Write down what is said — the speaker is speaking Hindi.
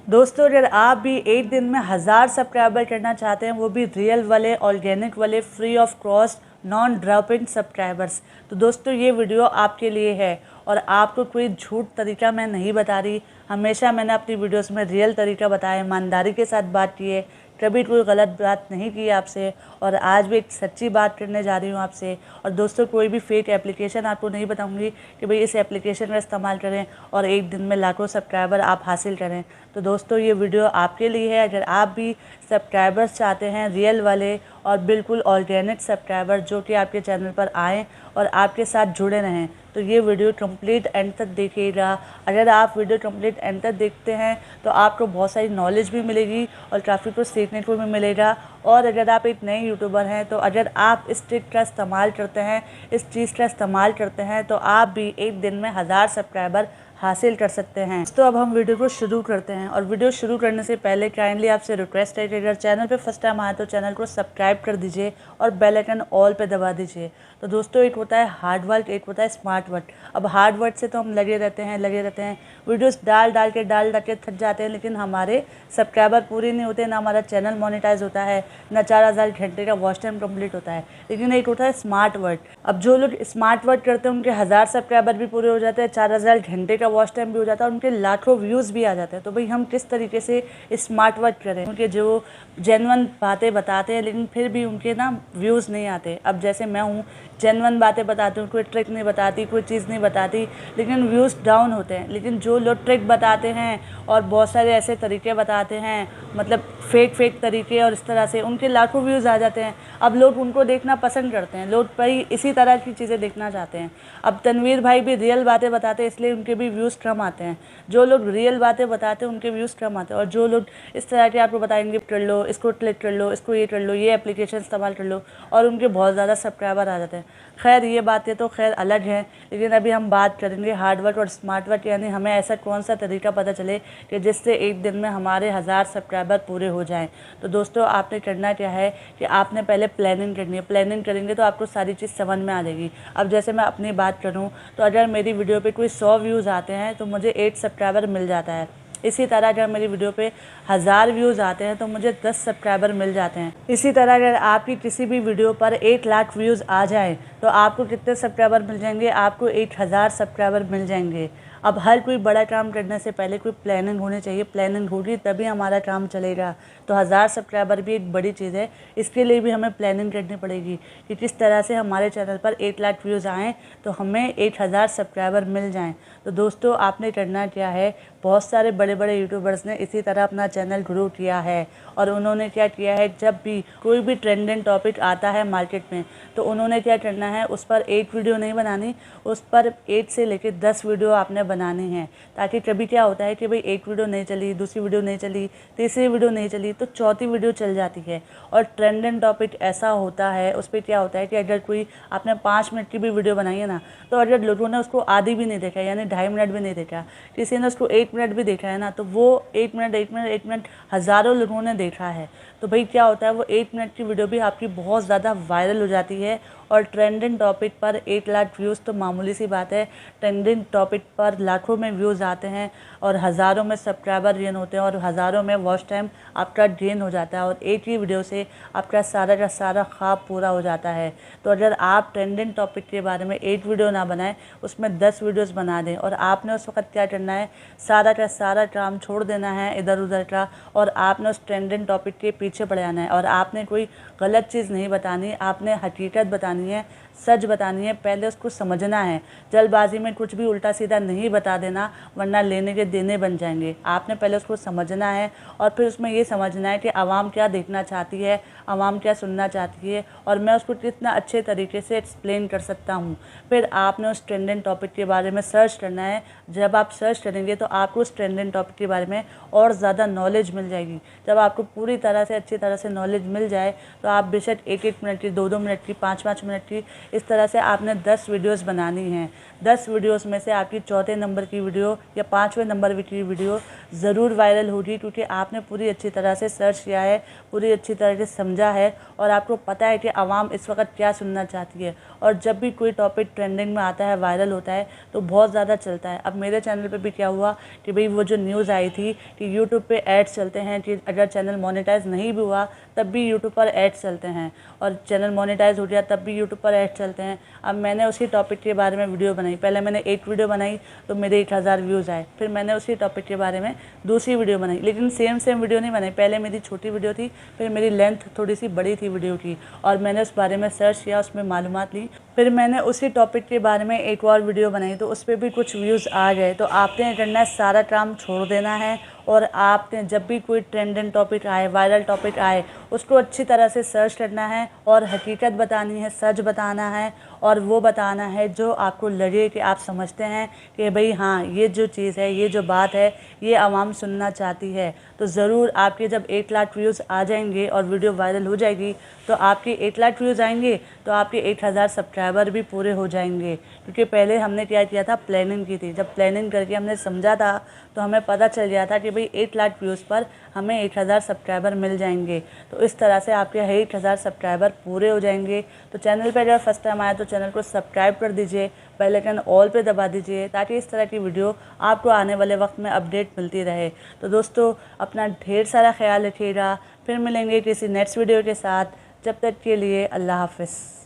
दोस्तों अगर आप भी एक दिन में 1000 सब्सक्राइबर करना चाहते हैं, वो भी रियल वाले, ऑर्गेनिक वाले, free of cost, non dropping subscribers, तो दोस्तों ये वीडियो आपके लिए है। और आपको कोई झूठ तरीका मैं नहीं बता रही, हमेशा मैंने अपनी वीडियोस में रियल तरीका बताया, ईमानदारी के साथ बात की है, कभी कोई गलत बात नहीं की आपसे। और आज भी एक सच्ची बात करने जा रही हूँ आपसे। और दोस्तों कोई भी फेक एप्लीकेशन आपको नहीं बताऊँगी कि भाई इस एप्लीकेशन का इस्तेमाल करें और एक दिन में लाखों सब्सक्राइबर आप हासिल करें। तो दोस्तों ये वीडियो आपके लिए है। अगर आप भी सब्सक्राइबर्स चाहते हैं रियल वाले और बिल्कुल ऑर्गेनिक सब्सक्राइबर जो कि आपके चैनल पर आएँ और आपके साथ जुड़े रहें, तो ये वीडियो कंप्लीट एंड तक देखिएगा। अगर आप वीडियो कंप्लीट एंड तक देखते हैं तो आपको बहुत सारी नॉलेज भी मिलेगी और काफ़ी कुछ सीखने को भी मिलेगा। और अगर आप एक नए यूट्यूबर हैं तो अगर आप इस ट्रिक का इस्तेमाल करते हैं, इस चीज़ का इस्तेमाल करते हैं, तो आप भी एक दिन में 1000 सब्सक्राइबर हासिल कर सकते हैं। तो अब हम वीडियो को शुरू करते हैं। और वीडियो शुरू करने से पहले काइंडली आपसे रिक्वेस्ट है कि अगर चैनल पे फर्स्ट टाइम आए तो चैनल को सब्सक्राइब कर दीजिए और बेल आइकन ऑल पे दबा दीजिए। तो दोस्तों एक होता है हार्ड वर्क, एक होता है स्मार्ट वर्क। अब हार्ड वर्क से तो हम लगे रहते हैं वीडियोस डाल के थक जाते हैं, लेकिन हमारे सब्सक्राइबर पूरे नहीं होते, ना हमारा चैनल मोनेटाइज होता है, ना 4000 घंटे का वॉच टाइम कंप्लीट होता है। लेकिन एक होता है स्मार्ट वर्क। अब जो लोग स्मार्ट वर्क करते हैं उनके 1000 सब्सक्राइबर भी पूरे हो जाते हैं, 4000 घंटे का वॉच टाइम भी हो जाता है और उनके लाखों व्यूज़ भी आ जाते हैं। तो भाई हम किस तरीके से स्मार्ट वर्क करें, उनके जो जेन्युइन बातें बताते हैं लेकिन फिर भी उनके ना व्यूज़ नहीं आते। अब जैसे मैं हूँ, जेन्युइन बातें बताती हूँ, कोई ट्रिक नहीं बताती, कोई चीज़ नहीं बताती, लेकिन व्यूज़ डाउन होते हैं। लेकिन जो लोग ट्रिक बताते हैं और बहुत सारे ऐसे तरीके बताते हैं, मतलब फेक तरीके, और इस तरह से उनके लाखों व्यूज़ आ जाते हैं। अब लोग उनको देखना पसंद करते हैं, लोग भाई इसी तरह की चीज़ें देखना चाहते हैं। अब तनवीर भाई भी रियल बातें बताते हैं, इसलिए उनके भी व्यूज़ कम आते हैं। जो लोग रियल बातें बताते हैं उनके व्यूज़ कम आते हैं। और जो लोग इस तरह के आपको बताएंगे कर लो, इसको क्लिक कर लो, इसको ये कर लो, ये एप्लीकेशन इस्तेमाल कर लो, और उनके बहुत ज़्यादा सब्सक्राइबर आ जाते हैं। खैर ये बातें तो खैर अलग हैं, लेकिन अभी हम बात करेंगे हार्ड वर्क और स्मार्ट वर्क, यानी हमें ऐसा कौन सा तरीका पता चले कि जिससे एक दिन में हमारे 1000 सब्सक्राइबर पूरे हो जाएं। तो दोस्तों आपने करना क्या है कि आपने पहले प्लानिंग करनी है। प्लानिंग करेंगे तो आपको सारी चीज़ समझ में आ जाएगी। अब जैसे मैं अपनी बात करूँ तो अगर मेरी वीडियो पे कोई 100 व्यूज़ आते हैं तो मुझे 8 सब्सक्राइबर मिल जाता है। इसी तरह अगर मेरी वीडियो पे 1000 व्यूज़ आते हैं तो मुझे 10 सब्सक्राइबर मिल जाते हैं। इसी तरह अगर आपकी किसी भी वीडियो पर 1 लाख व्यूज़ आ जाए तो आपको कितने सब्सक्राइबर मिल जाएंगे? आपको 1000 सब्सक्राइबर मिल जाएंगे। अब हर कोई बड़ा काम करने से पहले कोई प्लानिंग होनी चाहिए, प्लानिंग होगी तभी हमारा काम चलेगा। तो 1000 सब्सक्राइबर भी एक बड़ी चीज़ है, इसके लिए भी हमें प्लानिंग करनी पड़ेगी कि किस तरह से हमारे चैनल पर 1 लाख व्यूज़ आएँ तो हमें 1000 सब्सक्राइबर मिल जाएँ। तो दोस्तों आपने करना क्या है, बहुत सारे बड़े बड़े यूट्यूबर्स ने इसी तरह अपना चैनल ग्रो किया है। और उन्होंने क्या किया है, जब भी कोई भी ट्रेंडिंग टॉपिक आता है मार्केट में तो उन्होंने क्या करना है, उस पर एक वीडियो नहीं बनानी, उस पर 1 से लेकर 10 वीडियो आपने बनानी है। ताकि कभी क्या होता है कि भाई एक वीडियो नहीं चली, दूसरी वीडियो नहीं चली, तीसरी वीडियो नहीं चली, तो चौथी वीडियो चल जाती है। और ट्रेंडिंग टॉपिक ऐसा होता है, उस पर क्या होता है कि अगर कोई आपने 5 मिनट की भी वीडियो बनाई है ना, तो अगर लोगों ने उसको आधी भी नहीं देखा, यानी 2.5 मिनट भी नहीं देखा, किसी ने उसको 1 मिनट भी देखा है ना, तो वो 1 मिनट हज़ारों लोगों ने देखा है। तो भाई क्या होता है, वो 1 मिनट की वीडियो भी आपकी बहुत ज़्यादा वायरल हो जाती है। और ट्रेंडिंग टॉपिक पर 1 लाख व्यूज़ तो मामूली सी बात है, ट्रेंडिंग टॉपिक पर लाखों में व्यूज़ आते हैं और हज़ारों में सब्सक्राइबर गेन होते हैं और हज़ारों में वॉच टाइम आपका गेन हो जाता है। और एक ही वीडियो से आपका सारा का सारा ख्वाब पूरा हो जाता है। तो अगर आप ट्रेंडिंग टॉपिक के बारे में एक वीडियो ना बनाएं, उसमें 10 वीडियोज़ बना दें, और आपने उस वक्त क्या करना है, सारा का सारा काम छोड़ देना है इधर उधर का, और आपने उस ट्रेंडिंग टॉपिक के पीछे पड़ जाना है। और आपने कोई गलत चीज़ नहीं बतानी, आपने हकीकत बतानी है, सच बतानी है। पहले उसको समझना है, जल्दबाजी में कुछ भी उल्टा सीधा नहीं बता देना, वरना लेने के देने बन जाएंगे। आपने पहले उसको समझना है और फिर उसमें ये समझना है कि आवाम क्या देखना चाहती है, आवाम क्या सुनना चाहती है, और मैं उसको कितना अच्छे तरीके से एक्सप्लेन कर सकता हूँ। फिर आपने उस ट्रेंडिंग टॉपिक के बारे में सर्च करना है। जब आप सर्च करेंगे तो आपको उस ट्रेंडिंग टॉपिक के बारे में और ज़्यादा नॉलेज मिल जाएगी। जब आपको पूरी तरह से अच्छी तरह से नॉलेज मिल जाए तो आप बेशक 1-1 मिनट की, 2-2 मिनट की, 5-5 मिनट मिनट की। इस तरह से आपने 10 वीडियोस बनानी हैं। 10 वीडियोस में से आपकी चौथे नंबर की वीडियो या 5वें नंबर की वीडियो ज़रूर वायरल होगी, क्योंकि आपने पूरी अच्छी तरह से सर्च किया है, पूरी अच्छी तरह से समझा है और आपको पता है कि आवाम इस वक्त क्या सुनना चाहती है। और जब भी कोई टॉपिक ट्रेंडिंग में आता है, वायरल होता है, तो बहुत ज़्यादा चलता है। अब मेरे चैनल पे भी क्या हुआ कि भाई वो जो न्यूज़ आई थी कि यूट्यूब पे एड्स चलते हैं, कि अगर चैनल मोनेटाइज नहीं भी हुआ तब भी यूट्यूब पर एड्स चलते हैं, और चैनल मोनेटाइज हो गया तब भी यूट्यूब पर एड्स चलते हैं। अब मैंने उसी टॉपिक के बारे में वीडियो बनाई। पहले मैंने एक वीडियो बनाई तो मेरे 1000 व्यूज़ आए। फिर मैंने उसी टॉपिक के बारे में दूसरी वीडियो बनाई, लेकिन सेम वीडियो नहीं बनाई। पहले मेरी छोटी वीडियो थी, फिर मेरी लेंथ थोड़ी सी बड़ी थी वीडियो की, और मैंने उस बारे में सर्च किया, उसमें मालूमात ली। फिर मैंने उसी टॉपिक के बारे में एक और वीडियो बनाई, तो उस पर भी कुछ व्यूज़ आ गए। तो आपने इंटरनेट सारा काम छोड़ देना है, और आपने जब भी कोई ट्रेंडिंग टॉपिक आए, वायरल टॉपिक आए, उसको अच्छी तरह से सर्च करना है और हकीकत बतानी है, सच बताना है, और वो बताना है जो आपको लगे कि आप समझते हैं कि भाई हाँ, ये जो चीज़ है, ये जो बात है, ये आवाम सुनना चाहती है। तो ज़रूर आपके जब 1 लाख व्यूज़ आ जाएंगे और वीडियो वायरल हो जाएगी, तो आपके 1 लाख व्यूज़ आएंगे तो आपके 1000 सब्सक्राइबर भी पूरे हो जाएंगे। क्योंकि पहले हमने क्या किया था, प्लानिंग की थी। जब प्लानिंग करके हमने समझा था तो हमें पता चल गया था कि भाई 1 लाख व्यूज़ पर हमें 1000 सब्सक्राइबर मिल जाएंगे। तो इस तरह से आपके 1000 सब्सक्राइबर पूरे हो जाएंगे। तो चैनल पर अगर फर्स्ट टाइम आए तो चैनल को सब्सक्राइब कर दीजिए, बेल आइकन ऑल पे दबा दीजिए, ताकि इस तरह की वीडियो आपको आने वाले वक्त में अपडेट मिलती रहे। तो दोस्तों, अपना ढेर सारा ख्याल रखिएगा। फिर मिलेंगे किसी नेक्स्ट वीडियो के साथ। जब तक के लिए अल्लाह हाफ़िज़।